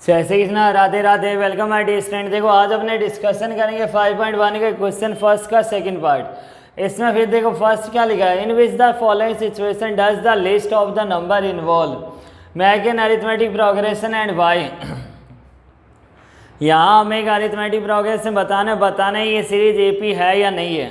जैसे Krishna, Radhe Radhe, welcome my dear student. देखो आज अपने डिस्कशन करेंगे 5.1 के क्वेश्चन फर्स्ट का सेकंड पार्ट। इसमें फिर देखो फर्स्ट क्या लिखा है, in which the following situation does the list of the number involve make an arithmetic progression and why. यहाँ हमें एक अरिथमेटिक प्रोग्रेशन बताना ये सीरीज एपी है या नहीं है।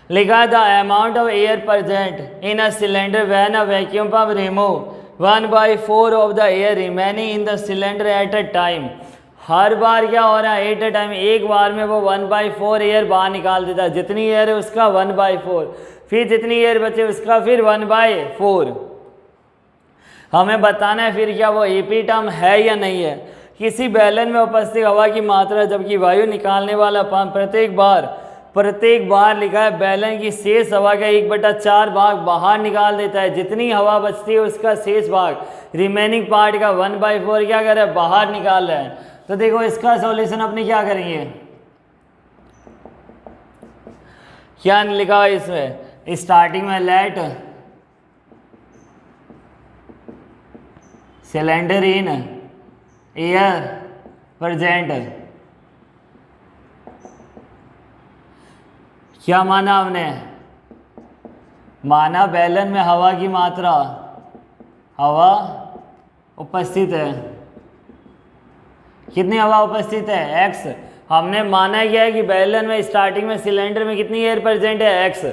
लिखा the amount of air present in a cylinder when a vacuum pump remove 1/4 of the air remaining in the cylinder at a time. हर बार क्या हो रहा है, एट अ टाइम, एक बार में वो 1/4 एयर बाहर निकाल देता है। जितनी एयर है उसका 1/4, फिर जितनी एयर बचे उसका फिर 1/4। हमें बताना है फिर क्या वो एपी टर्म है या नहीं है। किसी बैलन में उपस्थित हवा की मात्रा जबकि वायु निकालने वाला पंप प्रत्येक बार लिखा है बैलन की शेष हवा का 1/4 भाग बाहर निकाल देता है। जितनी हवा बचती है उसका शेष भाग, रिमेनिंग पार्ट का 1/4 क्या कर रहा है, बाहर निकाल रहा है। तो देखो इसका सॉल्यूशन अपने क्या करेंगे, क्या लिखा है इसमें, स्टार्टिंग में let cylinder in air present. क्या माना हमने, माना बैलन में हवा की मात्रा, हवा उपस्थित है, कितनी हवा उपस्थित है, x। हमने माना क्या है कि बैलन में स्टार्टिंग में सिलेंडर में कितनी एयर प्रेजेंट है, x।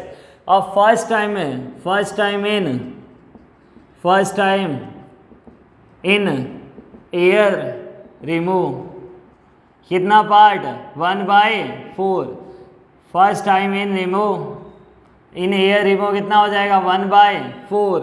अब first time in air remove कितना part, 1/4। First time in air remove कितना हो जाएगा, 1/4।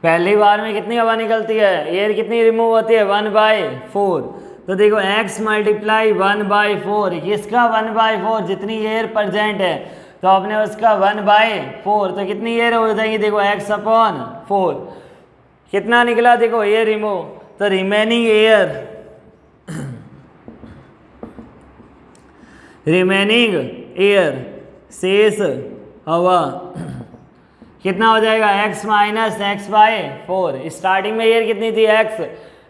पहली बार में कितनी हवा निकलती है, एयर कितनी रिमूव होती है, 1/4। तो देखो x मल्टीप्लाई 1/4, किसका 1/4, जितनी एयर प्रेजेंट है तो आपने उसका 1/4, तो कितनी एयर हो जाएगी, देखो x/4 कितना निकला, देखो एयर रिमूव, तो रिमेनिंग एयर शेष हवा कितना हो जाएगा, x माइनस x/4। स्टार्टिंग में एयर कितनी थी, x,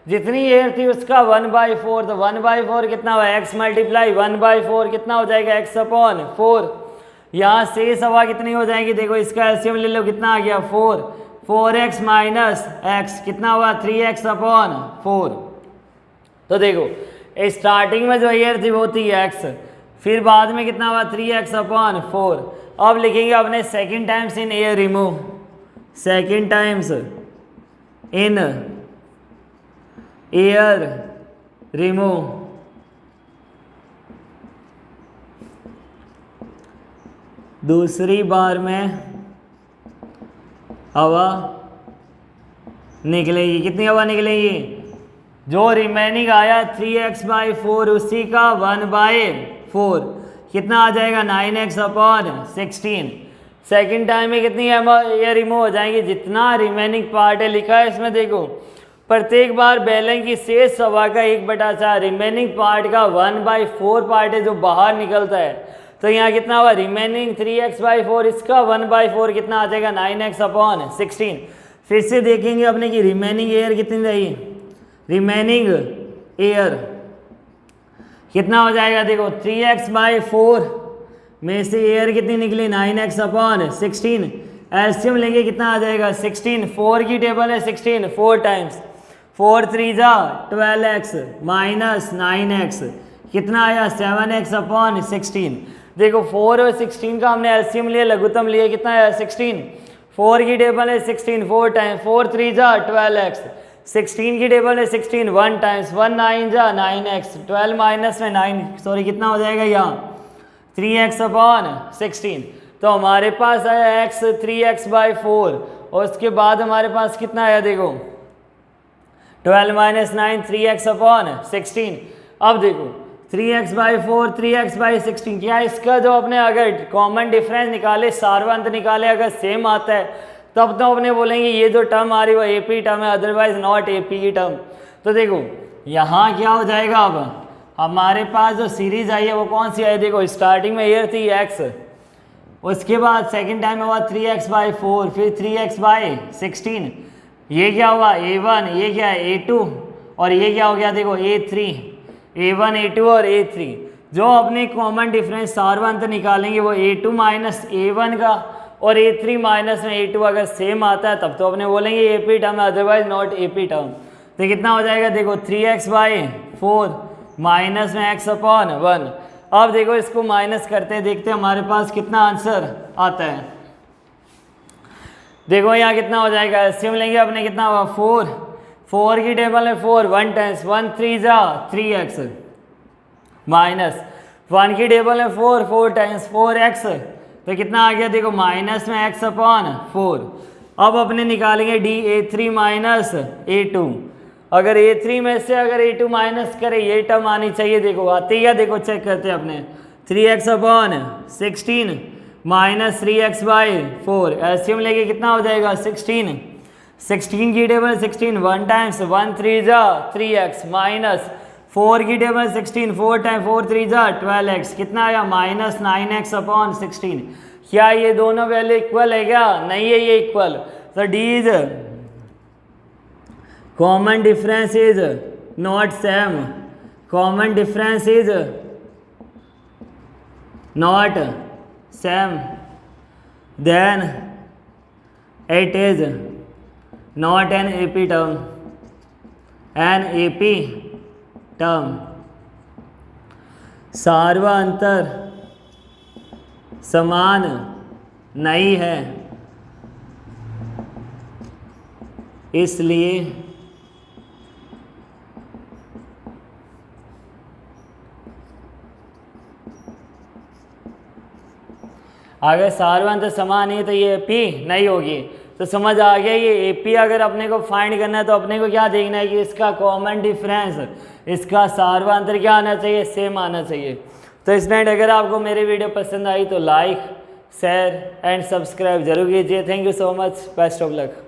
जितनी एयर थी उसका 1/4, तो 1/4 कितना हुआ, x मल्टीप्लाई 1/4 कितना हो जाएगा, x/4। यहाँ शेष हवा कितनी हो जाएगी, देखो इसका एलसीएम ले लो, कितना आ गया, 4x माइनस x कितना हुआ, 3x/4। तो देखो स्टार्टिंग में जो एयर थी वो थी x, फिर बाद में कितना हुआ, 3x/4। अब लिखेंगे अपने second times in air remove, second times in air remove दूसरी बार में हवा निकलेगी, कितनी हवा निकलेगी, जो रिमेनिंग आया 3x/4 उसी का 1/4 कितना आ जाएगा, 9x/16। सेकेंड टाइम में कितनी एयर रिमूव हो जाएंगी, जितना रिमेनिंग पार्ट है लिखा है इसमें, देखो प्रत्येक बार बैलन की शेष हवा का 1/4, रिमेनिंग पार्ट का 1/4 पार्ट है जो बाहर निकलता है। तो यहाँ कितना हुआ, रिमेनिंग 3x/4, इसका 1/4 कितना आ जाएगा, 9x/16। फिर से देखेंगे अपने की रिमेनिंग एयर कितनी रही, रिमेनिंग एयर कितना हो जाएगा, देखो 3x/4 में से एयर कितनी निकली, 9x/16। एलसीएम लेंगे कितना आ जाएगा, 16, 4 की टेबल है 16, 4 टाइम्स, 4 3 जा 12x माइनस 9x कितना आया, 7x/16। देखो 4 और 16 का हमने एलसीएम लिया, लघुत्तम लिए, कितना आया, 16। 4 की टेबल है 16, 4 टाइम्स, 4 3 जा 12x, 16 की टेबल है 16, 1 टाइम्स, 1 9 जा 9x, 12 माइनस में 9, सॉरी कितना हो जाएगा यहाँ, 3x/16। तो हमारे पास आया x 3x/4 और उसके बाद हमारे पास कितना आया, देखो 12 माइनस 9 3x/16। अब देखो 3x/4 3x/16, क्या इसका जो अपने अगर कॉमन डिफरेंस निकाले, सार्वंत निकाले, अगर सेम आता है तब तो अपने बोलेंगे ये जो टर्म आ रही है वो एपी टर्म है, अदरवाइज नॉट एपी की टर्म। तो देखो यहाँ क्या हो जाएगा, अब हमारे पास जो सीरीज आई है वो कौन सी आई, देखो स्टार्टिंग में ये थी x, उसके बाद सेकंड टाइम हुआ 3x/4, फिर 3x/16, ये क्या हुआ a1, ये क्या है a2, और ये क्या हो गया देखो a3, a1 a2 और a3। जो अपने कॉमन डिफरेंस सार्वंतर निकालेंगे वो a2 माइनस a1 का और a3 माइनस में a2 अगर सेम आता है तब तो अपने बोलेंगे AP टर्म है, अदरवाइज नॉट AP टर्म। तो कितना हो जाएगा देखो 3x/4 माइनस में x/1। अब देखो इसको माइनस करते हैं, देखते हैं हमारे पास कितना आंसर आता है। देखो यहाँ कितना हो जाएगा, एलसीएम लेंगे अपने कितना हुआ 4, 4 की टेबल में 4, 1 टाइम्स 1 3 जा 3x माइनस 1 की टेबल में 4, 4 टाइम्स 4x, तो कितना आ गया देखो माइनस में x/4। अब अपने निकालेंगे d a3 माइनस a2। अगर a3 में से अगर a2 माइनस करें ये टर्म आनी चाहिए, देखो आती है, देखो चेक करते हैं अपने 3x/16 माइनस 3x/4, एलसीएम लेके कितना हो जाएगा 16, 16 की टेबल 16, 1 टाइम्स 1 3 जा 3x माइनस 4 की टेबल 16, 4 टाइम 4 3 जा 12x, कितना आया माइनस 9x/16। क्या ये दोनों वैल्यू इक्वल है क्या, नहीं है ये इक्वल, तो d is common difference is not same, common difference is not same, then it is not an AP term, an AP term. सार्वंतर समान नहीं है, इसलिए अगर सार्वंतर समान है तो ये AP नहीं होगी। तो समझ आ गया, ये AP अगर अपने को फाइंड करना है तो अपने को क्या देखना है कि इसका कॉमन डिफरेंस, इसका सार्वंतर क्या आना चाहिए, सेम आना चाहिए। तो स्टूडेंट अगर आपको मेरी वीडियो पसंद आई तो लाइक शेयर एंड सब्सक्राइब जरूर कीजिए। Thank you so much, best of luck.